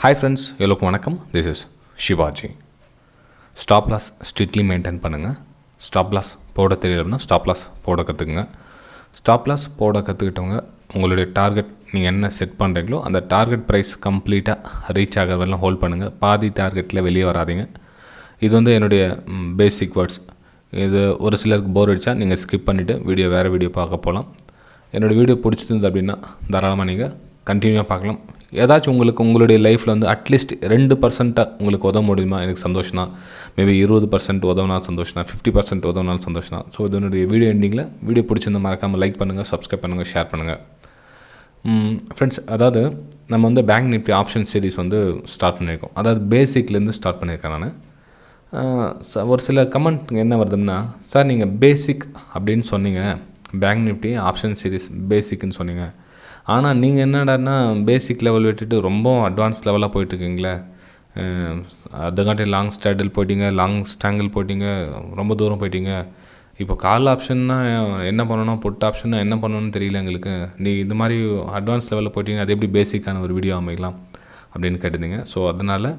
Hi friends, எல்லோருக்கும் வணக்கம். This is Shivaji. Stop loss strictly maintain பண்ணுங்க. Stop loss போட தெரியலன்னா stop loss போட கற்றுக்குங்க. Stop loss போட கற்றுக்கிட்டவங்க உங்களுடைய டார்கெட் நீங்கள் என்ன செட் பண்ணுறீங்களோ அந்த டார்கெட் ப்ரைஸ் கம்ப்ளீட்டாக ரீச் ஆகிற வரலாம் ஹோல்ட் பண்ணுங்கள். பாதி டார்கெட்டில் வெளியே வராதிங்க. இது வந்து என்னுடைய பேசிக் வேர்ட்ஸ். இது ஒரு சிலருக்கு போர் அடித்தா நீங்கள் ஸ்கிப் பண்ணிவிட்டு வேறு வீடியோ பார்க்க போகலாம். என்னோடய வீடியோ பிடிச்சிருந்தது அப்படின்னா தாராளமாக நீங்கள் கண்டினியூவாக பார்க்கலாம். ஏதாச்சும் உங்களுடைய லைஃப்பில் வந்து அட்லீஸ்ட் 2% உங்களுக்கு உதவ முடியுமா, எனக்கு சந்தோஷம் தான். மேபி 20% உதவினா சந்தோஷம் தான், 50% உதவினாலும் சந்தோஷம் தான். ஸோ இதனுடைய வீடியோ எண்டிங்கில் வீடியோ பிடிச்சிருந்தா மறக்காமல் லைக் பண்ணுங்கள், சப்ஸ்கிரைப் பண்ணுங்கள், ஷேர் பண்ணுங்கள். ஃப்ரெண்ட்ஸ், அதாவது நம்ம வந்து பேங்க் நிஃப்டி ஆப்ஷன் சீரிஸ் வந்து ஸ்டார்ட் பண்ணியிருக்கோம். அதாவது பேசிக்லேருந்து ஸ்டார்ட் பண்ணியிருக்கேன் நான். ஒரு சில கமெண்ட் என்ன வருதுன்னா, சார் நீங்கள் பேசிக் அப்படின்னு சொன்னீங்க, பேங்க் நிஃப்டி ஆப்ஷன் சீரிஸ் பேசிக்னு சொன்னீங்க, ஆனால் நீங்கள் என்னடான்னா பேசிக் லெவல் விட்டுட்டு ரொம்ப அட்வான்ஸ் லெவலாக போயிட்டுருக்கீங்களே, அதுக்காட்டி லாங் ஸ்டாண்டில் போயிட்டீங்க, லாங் ஸ்டாங்கில் போயிட்டீங்க, ரொம்ப தூரம் போயிட்டீங்க. இப்போ கால் ஆப்ஷன்னா என்ன பண்ணணும், புட் ஆப்ஷன்னா என்ன பண்ணணும்னு தெரியல எங்களுக்கு. இது மாதிரி அட்வான்ஸ் லெவலில் போயிட்டீங்க, அது எப்படி பேசிக்கான ஒரு வீடியோ அமைக்கலாம் அப்படின்னு கேட்டிருந்தீங்க. ஸோ அதனால்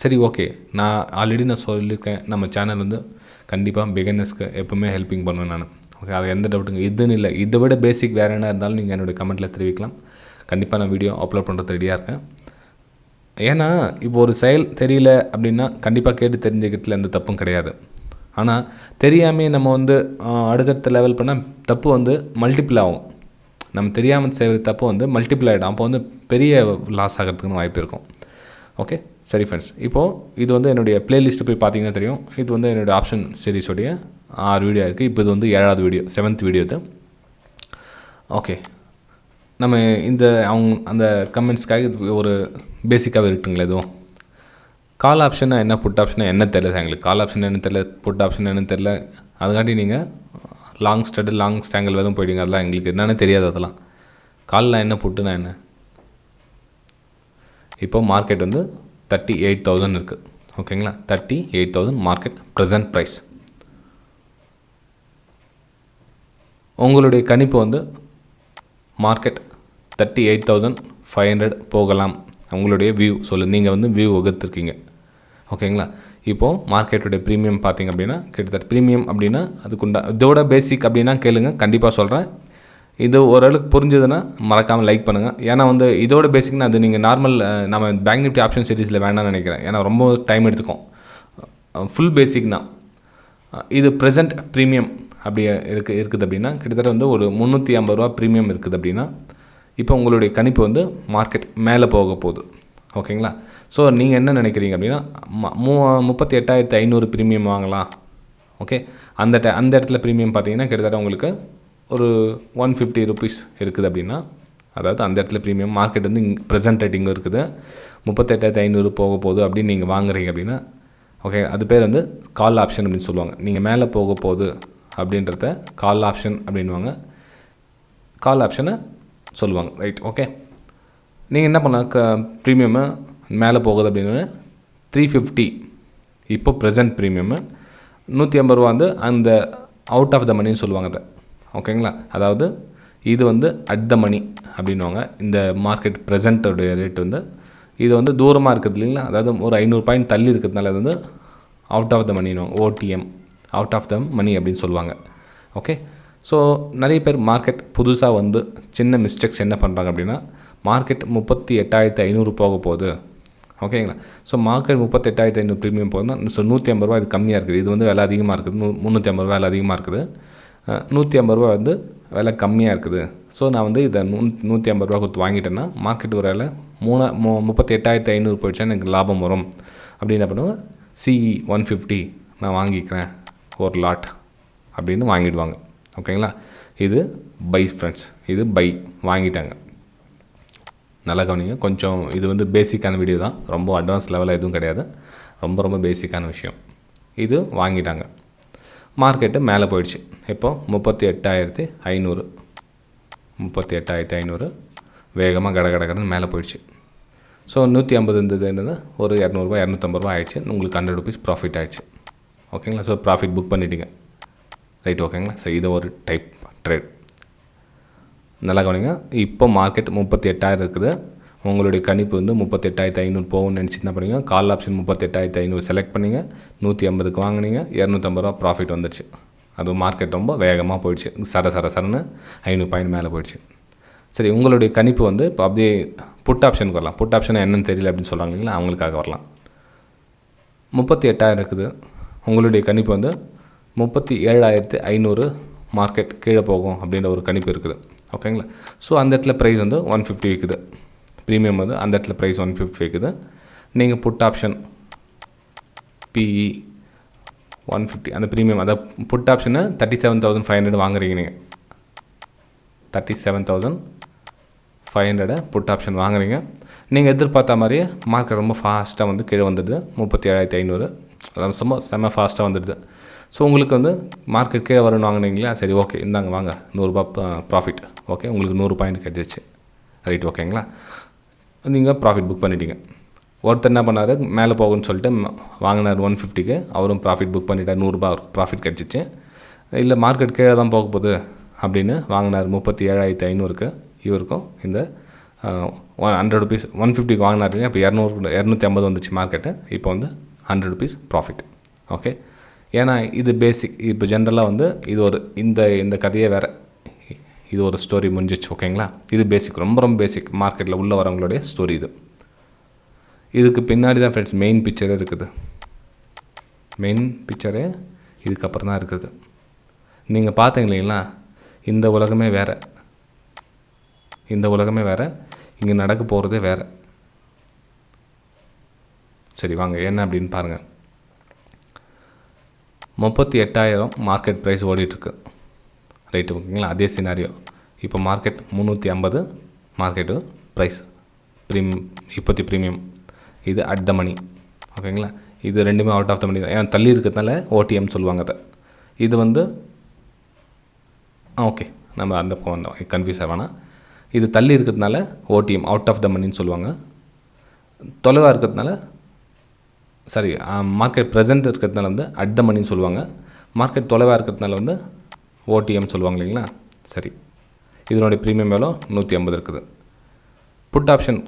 சரி, ஓகே, நான் ஆல்ரெடி சொல்லியிருக்கேன், நம்ம சேனல் வந்து கண்டிப்பாக பிகினர்ஸ்க்கு எப்போவுமே ஹெல்ப்பிங் பண்ணுவேன் நான். ஓகே, அது எந்த டவுட்டுங்க இதுன்னு இல்லை. இதை விட பேசிக் வேறு என்ன இருந்தாலும் நீங்கள் என்னுடைய கமெண்ட்டில் தெரிவிக்கலாம். கண்டிப்பாக நான் வீடியோ அப்லோட் பண்ணுறது ரெடியாக இருக்கேன். ஏன்னா இப்போ ஒரு செயல் தெரியல அப்படின்னா கண்டிப்பாக கேட்டு தெரிஞ்சுக்கிறதுல எந்த தப்பும் கிடையாது. ஆனால் தெரியாமல் நம்ம வந்து அடுத்தடுத்த லெவல் பண்ணால் தப்பு வந்து மல்டிபிள் ஆகும். நம்ம தெரியாமல் செய்கிற தப்பு வந்து மல்டிபிள் ஆகிடும். அப்போ வந்து பெரிய லாஸ் ஆகிறதுக்குன்னு வாய்ப்பு இருக்கும். ஓகே, சரி ஃப்ரெண்ட்ஸ், இப்போது இது வந்து என்னுடைய ப்ளேலிஸ்ட்டு போய் பார்த்தீங்கன்னா தெரியும். இது வந்து என்னுடைய ஆப்ஷன் சீரிஸோடைய 6 வீடியோ இருக்குது. இப்போ இது வந்து 7வது வீடியோ, 7th வீடியோ இது. ஓகே, நம்ம அந்த கமெண்ட்ஸ்க்காக இது ஒரு பேசிக்காகவே இருக்குங்களா. எதுவும் கால் ஆப்ஷனா என்ன, புட் ஆப்ஷனா என்ன தெரியல எங்களுக்கு. கால் ஆப்ஷன் என்ன தெரியல, புட் ஆப்ஷன் என்ன தெரியல. அதுக்காண்டி நீங்கள் லாங் ஸ்டடில் லாங் ஸ்டாங்கில் எதுவும் போயிட்டீங்க, அதெல்லாம் எங்களுக்கு என்னென்ன தெரியாது. அதெல்லாம் காலில் என்ன, புட்டுனா என்ன. இப்போ மார்க்கெட் வந்து 38,000 இருக்குது. ஓகேங்களா, 38,000 மார்க்கெட் ப்ரெசன்ட் ப்ரைஸ். உங்களுடைய கணிப்பு வந்து மார்க்கெட் 38,500 போகலாம். உங்களுடைய வியூ நீங்கள் வந்து வியூ வகுத்துருக்கீங்க. ஓகேங்களா, இப்போது மார்க்கெட்டுடைய ப்ரீமியம் பார்த்திங்க அப்படின்னா கிட்டத்தட்ட ப்ரீமியம் அப்படின்னா அதுக்குண்டா இதோட பேசிக் அப்படின்னா கேளுங்க, கண்டிப்பாக சொல்கிறேன். இது ஓரளவுக்கு புரிஞ்சதுன்னா மறக்காமல் லைக் பண்ணுங்கள். ஏன்னா வந்து இதோட பேசிக்னா அது நீங்கள் நார்மல் நம்ம பேங்க் நிஃப்டி ஆப்ஷன் சீரிஸில் வேணாம்னு நினைக்கிறேன். ஏன்னா ரொம்ப டைம் எடுத்துக்கும். ஃபுல் பேசிக்னா இது ப்ரெசென்ட் ப்ரீமியம் அப்படி இருக்குது அப்படின்னா கிட்டத்தட்ட வந்து ஒரு 350 ரூபா ப்ரீமியம் இருக்குது அப்படின்னா இப்போ உங்களுடைய கணிப்பு வந்து மார்க்கெட் மேலே போக போகுது. ஓகேங்களா, ஸோ நீங்கள் என்ன நினைக்கிறீங்க அப்படின்னா 38,500 ப்ரீமியம் வாங்கலாம். ஓகே, அந்த இடத்துல ப்ரீமியம் பார்த்தீங்கன்னா கிட்டத்தட்ட உங்களுக்கு ஒரு 150 ருபீஸ் இருக்குது அப்படின்னா, அதாவது அந்த இடத்துல ப்ரீமியம் மார்க்கெட் வந்து ப்ரெசென்ட் ரேட்டிங்கும் இருக்குது, 38,500 போக போகுது அப்படின்னு நீங்கள் வாங்குறீங்க அப்படின்னா, ஓகே, அது பேர் வந்து கால் ஆப்ஷன் அப்படின்னு சொல்லுவாங்க. நீங்கள் மேலே போக போகுது அப்படின்றத கால் ஆப்ஷன் அப்படின்வாங்க, கால் ஆப்ஷனை சொல்லுவாங்க. Right, okay. நீங்கள் என்ன பண்ணலாம், ப்ரீமியமு மேலே போகுது அப்படின்னு 350 இப்போ ப்ரெசென்ட் ப்ரீமியமு 150 ரூபா வந்து அந்த அவுட் ஆஃப் த மணின்னு சொல்லுவாங்க அதை. ஓகேங்களா, அதாவது இது வந்து அட் த மணி அப்படின்வாங்க. இந்த மார்க்கெட் ப்ரெசென்ட்டோடைய ரேட் வந்து இது வந்து தூரமாக இருக்குது இல்லைங்களா, அதாவது ஒரு 500 பாயிண்ட் தள்ளி இருக்கிறதுனால அது வந்து அவுட் ஆஃப் த மணின்வாங்க, OTM, out of the money அப்படின்னு சொல்லுவாங்க. ஓகே, ஸோ நிறைய பேர் மார்க்கெட் புதுசாக வந்து சின்ன மிஸ்டேக்ஸ் என்ன பண்ணுறாங்க அப்படின்னா, மார்க்கெட் 38,500 போக போகுது. ஓகேங்களா, ஸோ மார்க்கெட் 38,500 ப்ரீமியம் போகுதுன்னா, ஸோ 150 ரூபா இது கம்மியாக இருக்குது, இது வந்து விலை அதிகமாக இருக்குது, 350 ரூபா விலை அதிகமாக இருக்குது, 150 ரூபா வந்து விலை கம்மியாக இருக்குது. ஸோ நான் வந்து இதை 150 ரூபா கொடுத்து வாங்கிட்டேன்னா மார்க்கெட் ஒரு வேலை 38,500 போயிடுச்சா எனக்கு லாபம் வரும் அப்படின்னு என்ன பண்ணுவேன், சிஇ 150 நான் வாங்கிக்கிறேன் ஒரு லாட் அப்படின்னு வாங்கிடுவாங்க. ஓகேங்களா, இது பை ஃப்ரெண்ட்ஸ், இது பை வாங்கிட்டாங்க. நல்லா கவனிங்க, கொஞ்சம் இது வந்து பேசிக்கான வீடியோ தான், ரொம்ப அட்வான்ஸ் லெவலில் எதுவும் கிடையாது, ரொம்ப பேசிக்கான விஷயம். இது வாங்கிட்டாங்க, மார்க்கெட்டு மேலே போயிடுச்சு. இப்போ 38,500 வேகமாக கடன்னு மேலே போயிடுச்சு. ஸோ 150 இருந்தது என்னது ஒரு 200 ரூபா 250 ரூபா ஆயிடுச்சு, உங்களுக்கு 100 ருபீஸ் ப்ராஃபிட் ஆகிடுச்சு. ஓகேங்களா, ஸோ ப்ராஃபிட் புக் பண்ணிட்டீங்க. ரைட், ஓகேங்களா. ஸோ இது ஒரு டைப் ட்ரேட். நல்லா கவனிங்க, இப்போ மார்க்கெட் 38,000 இருக்குது, உங்களுடைய கணிப்பு வந்து 38,500 போகும்னு நினச்சிட்டு என்ன பண்ணீங்க, கால் ஆப்ஷன் 38,500 செலக்ட் பண்ணிங்க, 150க்கு வாங்கினீங்க, 250 ரூபா ப்ராஃபிட் வந்துடுச்சு. அது மார்க்கெட் ரொம்ப வேகமாக போயிடுச்சு, சரன்னு 500 பாயிண்ட் மேலே போயிடுச்சு. சரி, உங்களுடைய கணிப்பு வந்து இப்போ அப்படியே புட் ஆப்ஷனுக்கு வரலாம். புட் ஆப்ஷன் என்னன்னு தெரியல அப்படின்னு சொல்கிறாங்க இல்லைங்களா, அவங்களுக்காக வரலாம். 38,000 இருக்குது, உங்களுடைய கணிப்பு வந்து 37,500 மார்க்கெட் கீழே போகும் அப்படின்ற ஒரு கணிப்பு இருக்குது. ஓகேங்களா. ஸோ அந்த இடத்துல ப்ரைஸ் வந்து 150 விற்குது, ப்ரீமியம் வந்து அந்த இடத்துல ப்ரைஸ் 150 விற்குது. நீங்கள் புட் ஆப்ஷன் பிஇ 150 அந்த ப்ரீமியம், அதாவது புட் ஆப்ஷனை 37,500 வாங்குறீங்க. நீங்கள் 37,500 புட் ஆப்ஷன் வாங்குறீங்க. நீங்கள் எதிர்பார்த்த மாதிரியே மார்க்கெட் ரொம்ப ஃபாஸ்ட்டாக வந்து கீழே வந்துடுது, 37,500 ரொம்ப செம்ம ஃபாஸ்ட்டாக வந்துடுது. ஸோ உங்களுக்கு வந்து மார்க்கெட் கீழே வரணும்னு வாங்கினீங்களா, சரி ஓகே இந்தாங்க வாங்க 100 ரூபா ப்ராஃபிட். ஓகே, உங்களுக்கு 100 பாயிண்ட் கிடைச்சிச்சு. ரைட், ஓகேங்களா. நீங்கள் ப்ராஃபிட் புக் பண்ணிட்டீங்க. ஒருத்தர் என்ன பண்ணார், மேலே போகுன்னு சொல்லிட்டு வாங்கினார் 150க்கு, அவரும் ப்ராஃபிட் புக் பண்ணிட்டார், 100 ரூபா ப்ராஃபிட் கிடச்சிச்சு. இல்லை மார்க்கெட் கீழே தான் போக போகுது அப்படின்னு வாங்கினார் 37,500க்கு. இவருக்கும் இந்த 100 ருபீஸ் 150க்கு வாங்கினார் இல்லையா, இப்போ 250 வந்துச்சு மார்க்கெட்டு. இப்போ வந்து 100 ருபீஸ் ப்ராஃபிட். ஓகே, ஏன்னா இது பேசிக். இப்போ ஜென்ரலாக வந்து இது ஒரு இந்த கதையே வேறு, இது ஒரு ஸ்டோரி முடிஞ்சிச்சு. ஓகேங்களா, இது பேசிக், ரொம்ப ரொம்ப பேசிக் மார்க்கெட்டில் உள்ளே வரவங்களுடைய ஸ்டோரி இது. இதுக்கு பின்னாடி தான் ஃப்ரெண்ட்ஸ் மெயின் பிக்சரே இருக்குது. மெயின் பிக்சரே இதுக்கப்புறம் தான் இருக்குது. நீங்கள் பார்த்தீங்க இல்லைங்களா, இந்த உலகமே வேறு, இந்த உலகமே வேறு, இங்கே நடக்க போகிறதே வேறு. சரி வாங்க என்ன அப்படின்னு பாருங்கள். 38,000 மார்க்கெட் ப்ரைஸ் ஓடிட்டுருக்கு. ரைட்டு, ஓகேங்களா. அதே சினாரியோ இப்போ மார்க்கெட் 350 மார்க்கெட்டு ப்ரைஸ் இப்போத்தி ப்ரீமியம். இது அட் த மணி. ஓகேங்களா, இது ரெண்டுமே அவுட் ஆஃப் த மணி தான். ஏன்னா தள்ளி இருக்கிறதுனால ஓடிஎம் சொல்லுவாங்க அதை. இது வந்து ஓகே, நம்ம அந்த வந்தோம், கன்ஃபியூஸ் ஆகணும். இது தள்ளி இருக்கிறதுனால ஓடிஎம் அவுட் ஆஃப் த மணின்னு சொல்லுவாங்க. தொலைவாக இருக்கிறதுனால சாரி மார்க்கெட் ப்ரெசென்ட் இருக்கிறதுனால வந்து அட் த மணின்னு சொல்லுவாங்க. மார்க்கெட் தொலைவாக இருக்கிறதுனால வந்து ஓடிஎம் சொல்லுவாங்க இல்லைங்களா. சரி, இதனுடைய ப்ரீமியம் எவ்வளோ, 150 இருக்குது. புட் ஆப்ஷன்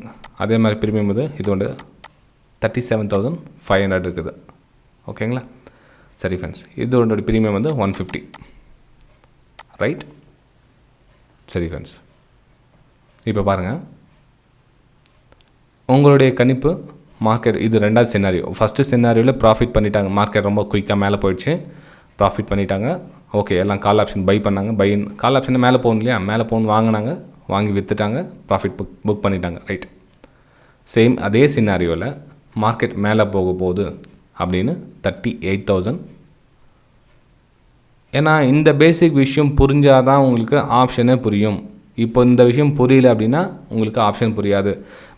அதே மாதிரி ப்ரீமியம் வந்து இதோட 37,500 இருக்குது. ஓகேங்களா. சரி ஃப்ரெண்ட்ஸ், இதோட ப்ரீமியம் வந்து 150. ரைட். சரி ஃப்ரெண்ட்ஸ், இப்போ பாருங்கள், உங்களுடைய கணிப்பு மார்க்கெட் இது ரெண்டாவது சினாரியோ. ஃபஸ்ட்டு சினாரியோவில் ப்ராஃபிட் பண்ணிட்டாங்க, மார்க்கெட் ரொம்ப குயிக்காக மேலே போயிடுச்சு, ப்ராஃபிட் பண்ணிட்டாங்க. ஓகே, எல்லாம் கால் ஆப்ஷன் பை பண்ணாங்க, கால் ஆப்ஷன் மேலே போகணும் இல்லையா, மேலே போகணும் வாங்கினாங்க, வாங்கி விற்றுட்டாங்க, ப்ராஃபிட் புக் பண்ணிட்டாங்க. ரைட். சேம் அதே சினாரியோவில் மார்க்கெட் மேலே போக போகுது அப்படின்னு 38,000. ஏன்னா இந்த பேசிக் விஷயம் புரிஞ்சால் தான் உங்களுக்கு ஆப்ஷனே புரியும். இப்போ இந்த விஷயம் புரியல அப்படின்னா உங்களுக்கு ஆப்ஷன் புரியாது.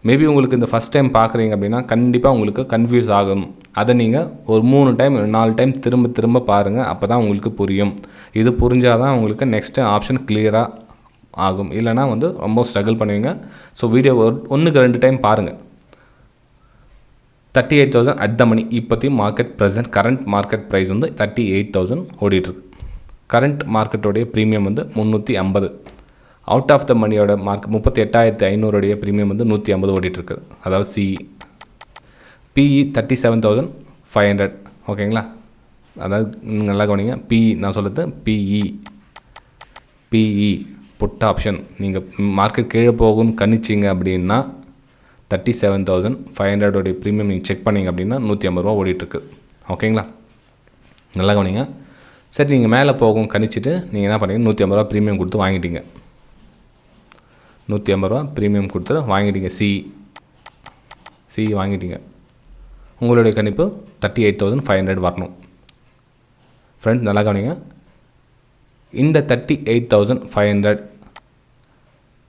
மேபி உங்களுக்கு இந்த ஃபஸ்ட் டைம் பார்க்குறீங்க அப்படின்னா கண்டிப்பாக உங்களுக்கு கன்ஃபியூஸ் ஆகும். அதை நீங்கள் ஒரு 3 டைம் 4 டைம் திரும்ப பாருங்கள், அப்போ தான் உங்களுக்கு புரியும். இது புரிஞ்சால் தான் உங்களுக்கு நெக்ஸ்ட்டு ஆப்ஷன் கிளியராக ஆகும். இல்லைனா வந்து ரொம்ப ஸ்ட்ரகிள் பண்ணுவீங்க. ஸோ வீடியோ 1க்கு 2 டைம் பாருங்கள். 38,000 அட் த மணி இப்போத்தி market present current market price வந்து 38,000 ஓடிட்டுருக்கு. கரண்ட் மார்க்கெட்டோடைய ப்ரீமியம் வந்து 350. அவுட் ஆஃப் த மணியோட 38,500 ப்ரீமியம் வந்து 150 ஓடிட்டுருக்கு. அதாவது பிஇ 37,500. ஓகேங்களா. அதாவது நல்லா கவனிங்க, பிஇ நான் சொல்கிறது பிஇ புட் ஆப்ஷன். நீங்கள் மார்க்கெட் கீழே போகும்னு கணிச்சிங்க அப்படின்னா 37,500 ப்ரீமியம் நீங்கள் செக் பண்ணிங்க அப்படின்னா 150 ரூபா ஓடிட்டுருக்கு. ஓகேங்களா, நல்லா கவனிங்க. சரி, நீங்கள் மேலே போகும் கணிச்சிட்டு நீங்கள் என்ன பண்ணீங்க, 150 ரூபா ப்ரீமியம் கொடுத்து வாங்கிட்டீங்க. 150 ரூபா ப்ரீமியம் கொடுத்து வாங்கிட்டீங்க. சி வாங்கிட்டீங்க. உங்களுடைய கணிப்பு 38,500 வரணும். ஃப்ரெண்ட்ஸ் நல்லா கவனிங்க, இந்த 38,500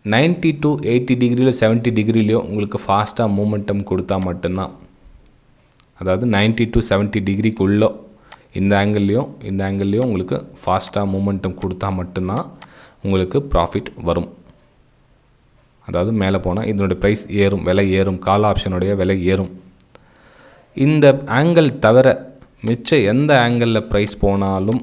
90 to 80 டிகிரியிலோ 70 டிகிரிலையோ உங்களுக்கு ஃபாஸ்ட்டாக மூமெண்டம் கொடுத்தா மட்டும்தான், அதாவது 90 to 70 டிகிரிக்குள்ளே இந்த ஆங்கிள்லேயும் உங்களுக்கு ஃபாஸ்ட்டாக மூமெண்டம் கொடுத்தா மட்டும்தான் உங்களுக்கு ப்ராஃபிட் வரும். அதாவது மேலே போனால் இதனுடைய ப்ரைஸ் ஏறும், விலை ஏறும், கால் ஆப்ஷனுடைய விலை ஏறும். இந்த ஆங்கிள் தவிர மிச்ச எந்த ஆங்கிளில் ப்ரைஸ் போனாலும்,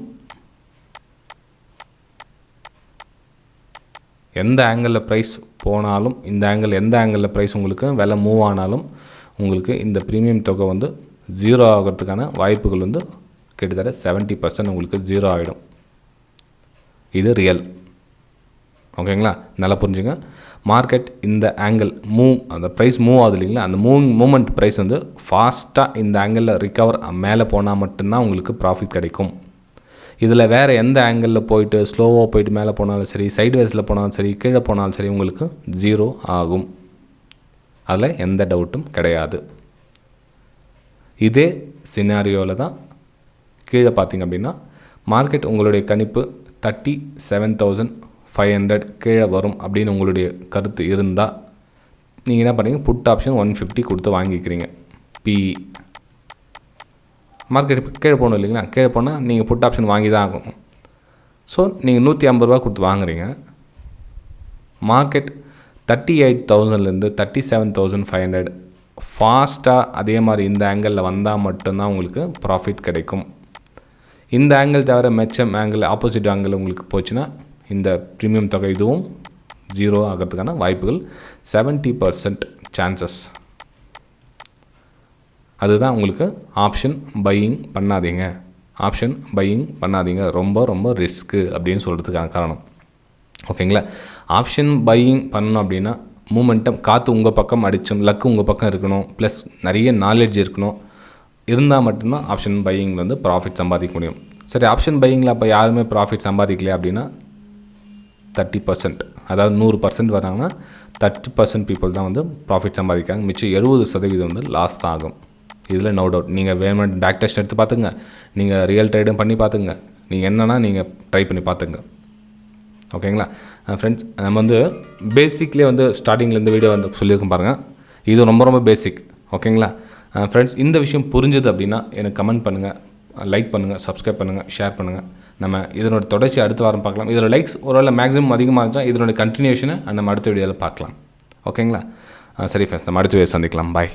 எந்த ஆங்கிளில் ப்ரைஸ் போனாலும் இந்த ஆங்கிள் எந்த ஆங்கிளில் ப்ரைஸ் உங்களுக்கு விலை மூவ் ஆனாலும் உங்களுக்கு இந்த ப்ரீமியம் தொகை வந்து ஜீரோ ஆகிறதுக்கான வாய்ப்புகள் வந்து கிட்டத்தட்ட 70% உங்களுக்கு ஜீரோ ஆகிடும். இது ரியல். ஓகேங்களா? நல்லா புரிஞ்சுங்க. மார்க்கெட் இந்த ஆங்கிள் அந்த ப்ரைஸ் மூவ் ஆகுது இல்லைங்களா, அந்த மூமெண்ட் ப்ரைஸ் வந்து ஃபாஸ்ட்டாக இந்த ஆங்கிளில் ரிகவர் மேலே போனால் மட்டும்தான் உங்களுக்கு ப்ராஃபிட் கிடைக்கும். இதில் வேறு எந்த ஆங்கிளில் போயிட்டு ஸ்லோவாக போயிட்டு மேலே போனாலும் சரி, சைட்வேஸில் போனாலும் சரி, கீழே போனாலும் சரி உங்களுக்கு ஜீரோ ஆகும். அதில் எந்த டவுட்டும் கிடையாது. இதே சினாரியோவில் தான் கீழே பார்த்திங்க அப்படின்னா மார்க்கெட் உங்களுடைய கணிப்பு 37,500 கீழே வரும் அப்படின்னு உங்களுடைய கருத்து இருந்தால் நீங்கள் என்ன பண்ணுறீங்க, புட் ஆப்ஷன் 150 கொடுத்து வாங்கிக்கிறீங்க. பிஇ மார்க்கெட் கீழே போகணும் இல்லைங்களா, கீழே போனால் நீங்கள் புட் ஆப்ஷன் வாங்கி தான் ஆகணும். ஸோ நீங்கள் 150 ரூபா கொடுத்து வாங்குறீங்க. மார்க்கெட் 38,000லேருந்து 37,500 ஃபாஸ்ட்டாக அதே மாதிரி இந்த ஆங்கிளில் வந்தால் மட்டும்தான் உங்களுக்கு ப்ராஃபிட் கிடைக்கும். இந்த ஆங்கிள் தவிர மெச்சம் ஆங்கிள் ஆப்போசிட் ஆங்கிள் உங்களுக்கு போச்சுன்னா இந்த ப்ரீமியம் தொகை இதுவும் ஜீரோ ஆகிறதுக்கான வாய்ப்புகள் 70% சான்சஸ். அதுதான் உங்களுக்கு ஆப்ஷன் பையிங் பண்ணாதீங்க. ரொம்ப ரொம்ப ரிஸ்க்கு அப்படின்னு சொல்கிறதுக்கான காரணம். ஓகேங்களா? ஆப்ஷன் பையிங் பண்ணணும் அப்படின்னா மூமெண்டம் காற்று உங்கள் பக்கம் அடிச்சும் லக்கு உங்கள் பக்கம் இருக்கணும், ப்ளஸ் நிறைய நாலேஜ் இருக்கணும். இருந்தால் மட்டும்தான் ஆப்ஷன் பையிங் வந்து ப்ராஃபிட் சம்பாதிக்க முடியும். சரி, ஆப்ஷன் பையிங்கில் அப்போ யாருமே ப்ராஃபிட் சம்பாதிக்கலையா அப்படின்னா 30%, அதாவது 100% வராங்கன்னா 30% பீப்புள் தான் வந்து ப்ராஃபிட் சம்பாதிக்காங்க. மிச்சம் 70% வந்து லாஸ் தான் ஆகும். இதில் நோ டவுட். நீங்கள் வேணும் பேக் டெஸ்ட் எடுத்து பார்த்துங்க, நீங்கள் ரியல் ட்ரேடும் பண்ணி பார்த்துங்க, நீங்கள் என்னென்னா நீங்கள் ட்ரை பண்ணி பார்த்துங்க. ஓகேங்களா ஃப்ரெண்ட்ஸ்? நம்ம வந்து பேசிக்லேயே வந்து ஸ்டார்டிங்கில் இந்த வீடியோ வந்து சொல்லியிருக்கோம் பாருங்கள். இது ரொம்ப ரொம்ப பேசிக். ஓகேங்களா ஃப்ரெண்ட்ஸ்? இந்த விஷயம் புரிஞ்சுது அப்படின்னா எனக்கு கமெண்ட் பண்ணுங்கள், லைக் பண்ணுங்கள், சப்ஸ்கிரைப் பண்ணுங்கள், ஷேர் பண்ணுங்கள். நம்ம இதனோட தொடர்ச்சி அடுத்த வாரம் பார்க்கலாம். இதோட லைக்ஸ் ஒருவேளை மேக்ஸிமம் அதிகமாக இருந்துச்சா இதனோட கண்டினியூஷனை நம்ம அடுத்த வீடியோவில் பார்க்கலாம். ஓகேங்களா? சரி ஃப்ரெண்ட்ஸ், நம்ம அடுத்த வீடியோ சந்திக்கலாம். பாய்.